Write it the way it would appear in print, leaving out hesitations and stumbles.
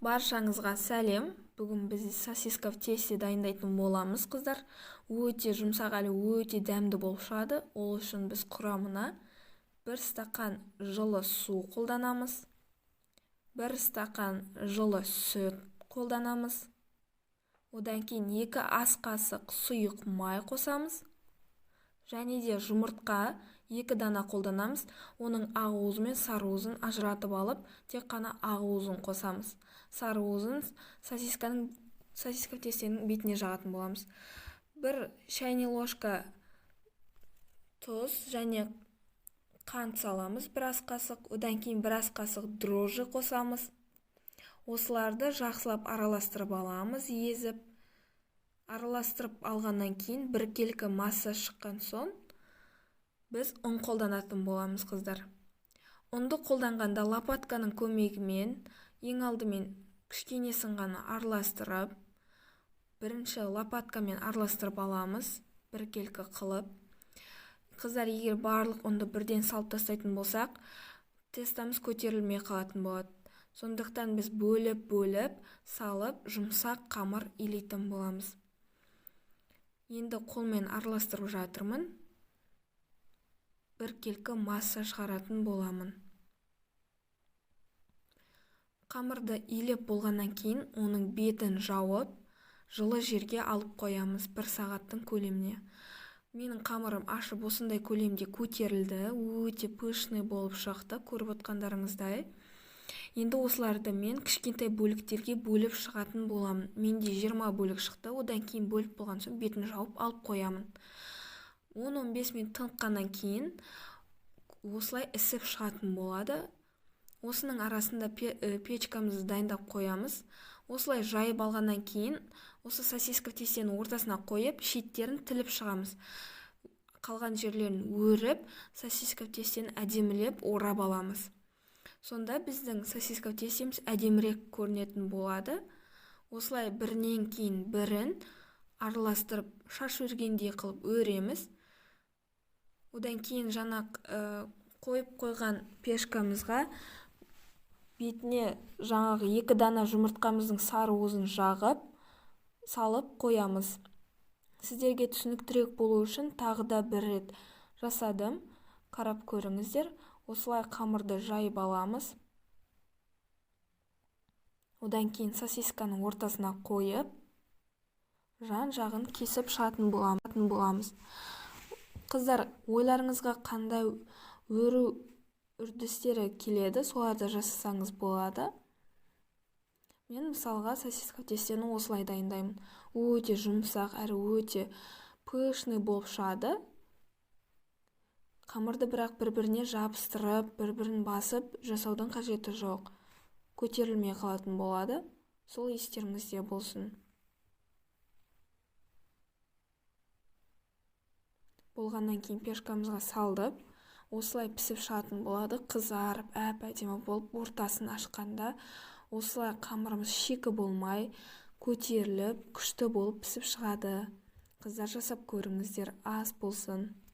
Баршаңызға сәлем. Бүгін біз сосиска в тесте дайындайтын боламыз, қыздар. Өте жұмсақ әлі өте дәмді болып шығады. Ол үшін біз құрамына 1 стакан жылы су қолданамыз. 1 стакан жылы сүт қолданамыз. Одан кейін 2 ас қасық сұйық май қосамыз. Және де жұмыртқа 2 дана қолданамыз. Оның ақ мен сары уызын ажыратып алып, тек қана ақ уызын қосамыз. Сары уызын сосиска тестенің бетіне жағатын боламыз. 1 шайный ложка тұз және қант саламыз 1 ас қасық. Одан кейін 1 ас қасық дрожжи қосамыз. Осыларды жақсылап араластырып аламыз, езіп. Араластырып алғаннан кейін біркелкі масса шыққан соң біз ұн қолданатын боламыз, қыздар. Ұнды қолданғанда лопатканың көмегімен ең алдымен кішкенесін ғана араластырып, бірінші лопаткамен араластырып аламыз, біркелкі қылып. Қыздар, егер барлық ұнды бірден салып тастайтын болсақ, тестамыз көтерілмей қалатын болады. Сондықтан біз бөліп салып, жұмсақ қамыр илейтін боламыз. Енді қолмен араластырып жатырмын. Біркелкі масса шығаратын боламын. Қамырды илеп болғаннан кейін оның бетін жауып, жылы жерге алып қоямыз 1 сағаттың көлеміне. Менің қамырым ашып осындай көлемде көтерілді, өте пышный болып шықты, көріп отқандарыңыздай. Енді осыларды мен кішкентай бөліктерге бөліп шығатын боламын. Менде 20 бөлік шықты, одан кейін бөліп болған соң бетін жауып алып қоямын. 10-15 минут тыныққаннан кейін осылай ісіп шығатын болады. Осының арасында печкамызды дайындап қоямыз. Осылай жайып алғаннан кейін, осы сосиска тестенің ортасына қойып, шеттерін тіліп шығамыз. Қалған жерлерін өріп, сосиска тестені әдемілеп орап аламыз. Сонда біздің сосиска тестеміз әдемірек көрінетін болады. Осылай бірінен кейін бірін араластырып, шаш өргендей қылып өреміз. Одан кейін жаңа қойып қойған пешкамызға бетіне жаңағы 2 дана жұмыртқамыздың сары уызын жағып, салып қоямыз. Сіздерге түсініктірек болу үшін тағы да бір рет жасадым. Қарап көріңіздер. Осылай қамырды жайып аламыз. Одан кейін сосисканың ортасына қойып, жан-жағын кесіп шығатын боламыз. Қыздар, ойларыңызға қандай өру үрдістері келеді, соларды жасасаңыз болады. Мен мысалға сосиска тестені осылай дайындаймын. Өте жұмсақ әрі өте пышный болып шығады. Қамырды бірақ бір-біріне жабыстырып, бір-бірін басып жасаудың қажеті жоқ. Көтерілмей қалатын болады. Сол естеріңізде болсын. Болғаннан кейін пешкамызға салдып, осылай пісіп шығатын болады. Қызарып, әп-әдемі болып, ортасын ашқанда осылай қамырымыз шикі болмай, көтеріліп, күшті болып пісіп шығады. Қыздар, жасап көріңіздер, ас болсын.